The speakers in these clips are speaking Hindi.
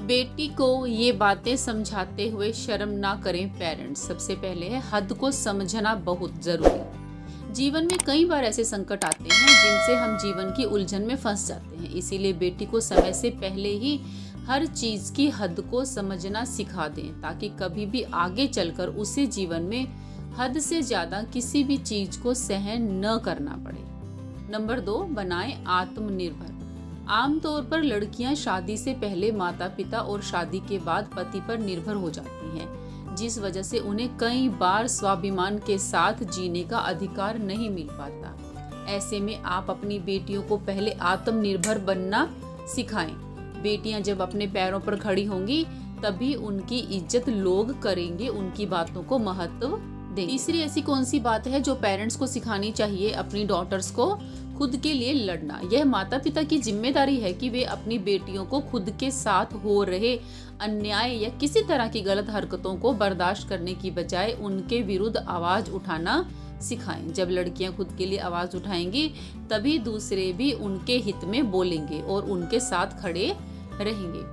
बेटी को ये बातें समझाते हुए शर्म ना करें पेरेंट्स। सबसे पहले है हद को समझना बहुत जरूरी। जीवन में कई बार ऐसे संकट आते हैं जिनसे हम जीवन की उलझन में फंस जाते हैं। इसीलिए बेटी को समय से पहले ही हर चीज की हद को समझना सिखा दें, ताकि कभी भी आगे चलकर उसे जीवन में हद से ज्यादा किसी भी चीज को सहन न करना पड़े। नंबर 2, बनाएं आत्मनिर्भर। आमतौर पर लड़कियां शादी से पहले माता पिता और शादी के बाद पति पर निर्भर हो जाती हैं, जिस वजह से उन्हें कई बार स्वाभिमान के साथ जीने का अधिकार नहीं मिल पाता। ऐसे में आप अपनी बेटियों को पहले आत्मनिर्भर बनना सिखाएं। बेटियां जब अपने पैरों पर खड़ी होंगी तभी उनकी इज्जत लोग करेंगे, उनकी बातों को महत्व दें। तीसरी ऐसी कौन सी बात है जो पेरेंट्स को सिखानी चाहिए अपनी डॉटर्स को? खुद के लिए लड़ना। यह माता पिता की जिम्मेदारी है कि वे अपनी बेटियों को खुद के साथ हो रहे अन्याय या किसी तरह की गलत हरकतों को बर्दाश्त करने की बजाय उनके विरुद्ध आवाज उठाना सिखाएं। जब लड़कियां खुद के लिए आवाज उठाएंगी तभी दूसरे भी उनके हित में बोलेंगे और उनके साथ खड़े रहेंगे।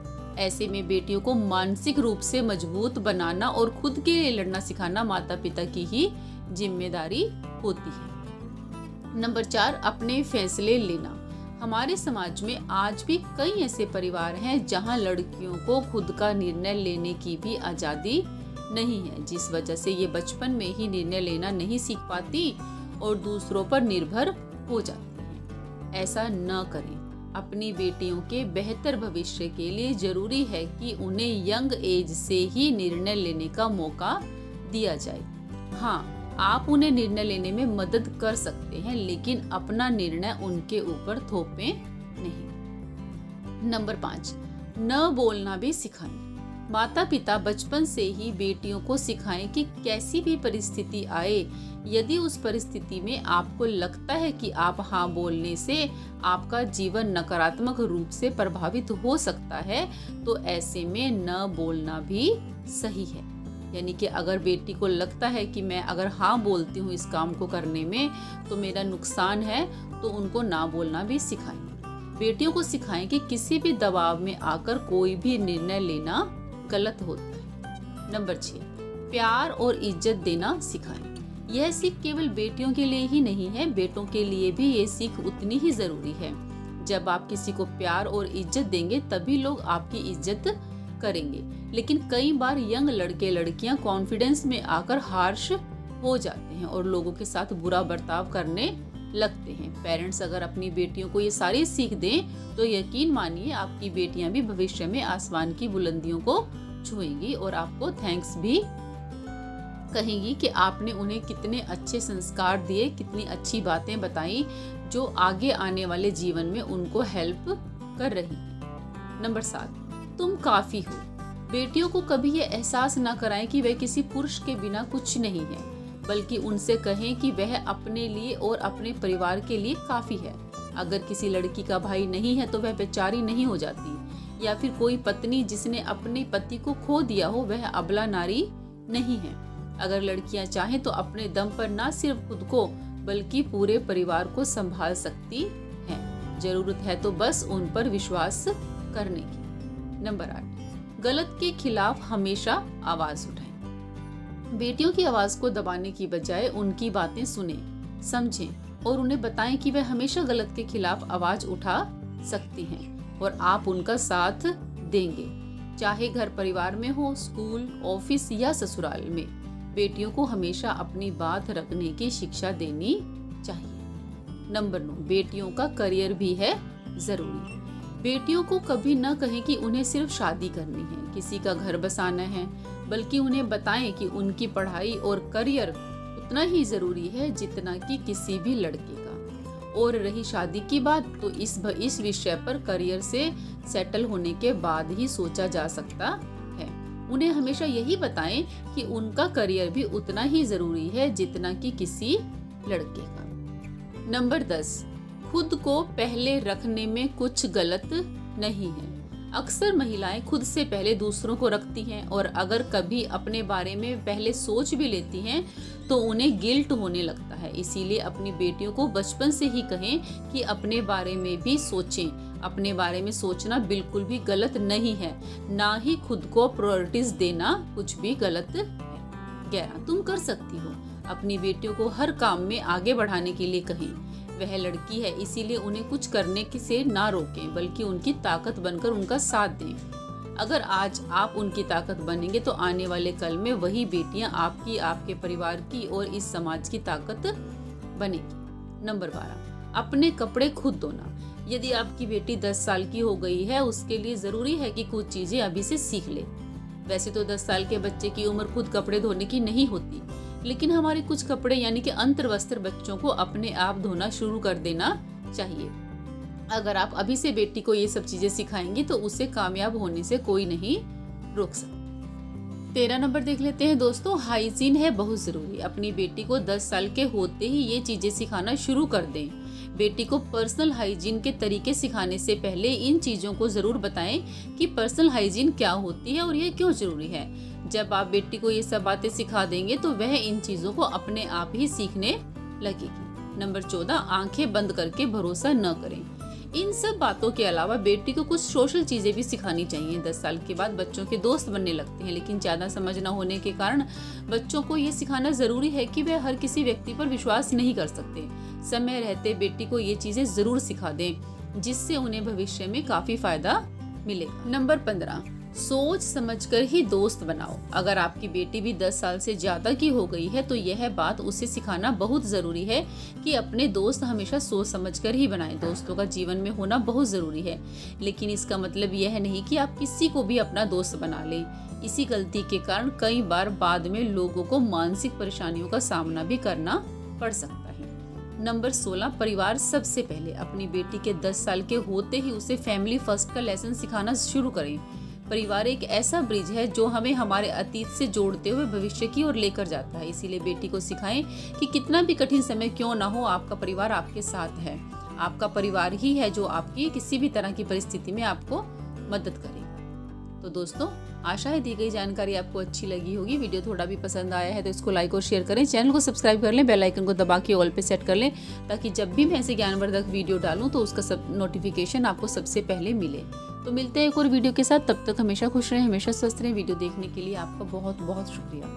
ऐसे में बेटियों को मानसिक रूप से मजबूत बनाना और खुद के लिए लड़ना सिखाना माता पिता की ही जिम्मेदारी होती है। नंबर 4, अपने फैसले लेना। हमारे समाज में आज भी कई ऐसे परिवार हैं जहां लड़कियों को खुद का निर्णय लेने की भी आजादी नहीं है, जिस वजह से ये बचपन में ही निर्णय लेना नहीं सीख पाती और दूसरों पर निर्भर हो जाती हैं। ऐसा न करें। अपनी बेटियों के बेहतर भविष्य के लिए जरूरी है कि उन्हें यंग एज से ही निर्णय लेने का मौका दिया जाए। हाँ, आप उन्हें निर्णय लेने में मदद कर सकते हैं, लेकिन अपना निर्णय उनके ऊपर थोपें नहीं। नंबर 5, न बोलना भी सिखाएं। माता पिता बचपन से ही बेटियों को सिखाएं कि कैसी भी परिस्थिति आए, यदि उस परिस्थिति में आपको लगता है कि आप हाँ बोलने से आपका जीवन नकारात्मक रूप से प्रभावित हो सकता है, तो ऐसे में न बोलना भी सही है। यानी कि अगर बेटी को लगता है कि मैं अगर हाँ बोलती हूँ इस काम को करने में तो मेरा नुकसान है, तो उनको ना बोलना भी सिखाएं। बेटियों को सिखाएं कि किसी भी दबाव में आकर कोई भी निर्णय लेना गलत होता है। नंबर 6, प्यार और इज्जत देना सिखाएं। यह सीख केवल बेटियों के लिए ही नहीं है, बेटों के लिए भी ये सीख उतनी ही जरूरी है। जब आप किसी को प्यार और इज्जत देंगे तभी लोग आपकी इज्जत करेंगे। लेकिन कई बार यंग लड़के लड़कियां कॉन्फिडेंस में आकर हार्श हो जाते हैं और लोगों के साथ बुरा बर्ताव करने लगते हैं। पेरेंट्स अगर अपनी बेटियों को ये सारी सीख दें तो यकीन मानिए आपकी बेटियां भी भविष्य में आसमान की बुलंदियों को छुएंगी और आपको थैंक्स भी कहेंगी कि आपने उन्हें कितने अच्छे संस्कार दिए, कितनी अच्छी बातें बताई जो आगे आने वाले जीवन में उनको हेल्प कर रही है। नंबर 7, तुम काफी हो। बेटियों को कभी ये एहसास ना कराएं कि वह किसी पुरुष के बिना कुछ नहीं है, बल्कि उनसे कहें कि वह अपने लिए और अपने परिवार के लिए काफी है। अगर किसी लड़की का भाई नहीं है तो वह बेचारी नहीं हो जाती, या फिर कोई पत्नी जिसने अपने पति को खो दिया हो वह अबला नारी नहीं है। अगर लड़कियां चाहें तो अपने दम पर ना सिर्फ खुद को बल्कि पूरे परिवार को संभाल सकती हैं। जरूरत है तो बस उन पर विश्वास करने की। नंबर 8, गलत के खिलाफ हमेशा आवाज उठाएं। बेटियों की आवाज को दबाने की बजाय उनकी बातें सुने, समझें और उन्हें बताएं कि वह हमेशा गलत के खिलाफ आवाज उठा सकती हैं और आप उनका साथ देंगे, चाहे घर परिवार में हो, स्कूल, ऑफिस या ससुराल में। बेटियों को हमेशा अपनी बात रखने की शिक्षा देनी चाहिए। नंबर 9, बेटियों का करियर भी है जरूरी। बेटियों को कभी न कहें कि उन्हें सिर्फ शादी करनी है, किसी का घर बसाना है, बल्कि उन्हें बताएं कि उनकी पढ़ाई और करियर उतना ही जरूरी है जितना कि किसी भी लड़के का। और रही शादी की बात, तो इस विषय पर करियर से सेटल होने के बाद ही सोचा जा सकता है। उन्हें हमेशा यही बताएं कि उनका करियर भी उतना ही जरूरी है जितना कि किसी लड़के का। नंबर 10, खुद को पहले रखने में कुछ गलत नहीं है। अक्सर महिलाएं खुद से पहले दूसरों को रखती हैं और अगर कभी अपने बारे में पहले सोच भी लेती हैं तो उन्हें गिल्ट होने लगता है। इसीलिए अपनी बेटियों को बचपन से ही कहें कि अपने बारे में भी सोचें। अपने बारे में सोचना बिल्कुल भी गलत नहीं है, ना ही खुद को प्रायोरिटीज देना कुछ भी गलत है। 11 तुम कर सकती हो। अपनी बेटियों को हर काम में आगे बढ़ाने के लिए कहें। वह लड़की है, इसीलिए उन्हें कुछ करने से ना रोकें, बल्कि उनकी ताकत बनकर उनका साथ दें। अगर आज आप उनकी ताकत बनेंगे तो आने वाले कल में वही बेटियां आपकी, आपके परिवार की और इस समाज की ताकत बनेगी। नंबर 12 अपने कपड़े खुद धोना। यदि आपकी बेटी 10 साल की हो गई है, उसके लिए जरूरी है कि कुछ चीजें अभी से सीख ले। वैसे तो 10 साल के बच्चे की उम्र खुद कपड़े धोने की नहीं होती, लेकिन हमारे कुछ कपड़े यानी कि अंतर्वस्त्र बच्चों को अपने आप धोना शुरू कर देना चाहिए। अगर आप अभी से बेटी को ये सब चीजें सिखाएंगी तो उसे कामयाब होने से कोई नहीं रोक सकता। 13 नंबर देख लेते हैं दोस्तों। हाइजीन है बहुत जरूरी। अपनी बेटी को 10 साल के होते ही ये चीजें सिखाना शुरू कर दें। बेटी को पर्सनल हाइजीन के तरीके सिखाने से पहले इन चीजों को जरूर बताएं कि पर्सनल हाइजीन क्या होती है और ये क्यों जरूरी है। जब आप बेटी को ये सब बातें सिखा देंगे तो वह इन चीजों को अपने आप ही सीखने लगेगी। नंबर 14 आंखें बंद करके भरोसा न करें। इन सब बातों के अलावा बेटी को कुछ सोशल चीजें भी सिखानी चाहिए। 10 साल के बाद बच्चों के दोस्त बनने लगते हैं, लेकिन ज्यादा समझ न होने के कारण बच्चों को ये सिखाना जरूरी है कि वे हर किसी व्यक्ति पर विश्वास नहीं कर सकते। समय रहते बेटी को ये चीजें जरूर सिखा दें, जिससे उन्हें भविष्य में काफी फायदा मिलेगा। नंबर 15 सोच समझकर ही दोस्त बनाओ। अगर आपकी बेटी भी 10 साल से ज्यादा की हो गई है तो यह बात उसे सिखाना बहुत जरूरी है कि अपने दोस्त हमेशा सोच समझकर ही बनाएं। दोस्तों का जीवन में होना बहुत जरूरी है, लेकिन इसका मतलब यह नहीं कि आप किसी को भी अपना दोस्त बना लें। इसी गलती के कारण कई बार बाद में लोगों को मानसिक परेशानियों का सामना भी करना पड़ सकता है। नंबर 16 परिवार सबसे पहले। अपनी बेटी के 10 साल के होते ही उसे फैमिली फर्स्ट का लेसन सिखाना शुरू करें। परिवार एक ऐसा ब्रिज है जो हमें हमारे अतीत से जोड़ते हुए भविष्य की ओर लेकर जाता है। इसीलिए बेटी को सिखाएं कि कितना भी कठिन समय क्यों ना हो, आपका परिवार आपके साथ है। आपका परिवार ही है जो आपकी किसी भी तरह की परिस्थिति में आपको मदद करे। तो दोस्तों, आशा है दी गई जानकारी आपको अच्छी लगी होगी। वीडियो थोड़ा भी पसंद आया है तो इसको लाइक और शेयर करें। चैनल को सब्सक्राइब कर लें, बेल आइकन को दबा के ऑल पे सेट कर लें, ताकि जब भी मैं ऐसे ज्ञानवर्धक वीडियो डालूं तो उसका सब नोटिफिकेशन आपको सबसे पहले मिले। तो मिलते हैं एक और वीडियो के साथ। तब तक हमेशा खुश रहें, हमेशा स्वस्थ रहें। वीडियो देखने के लिए आपका बहुत बहुत शुक्रिया।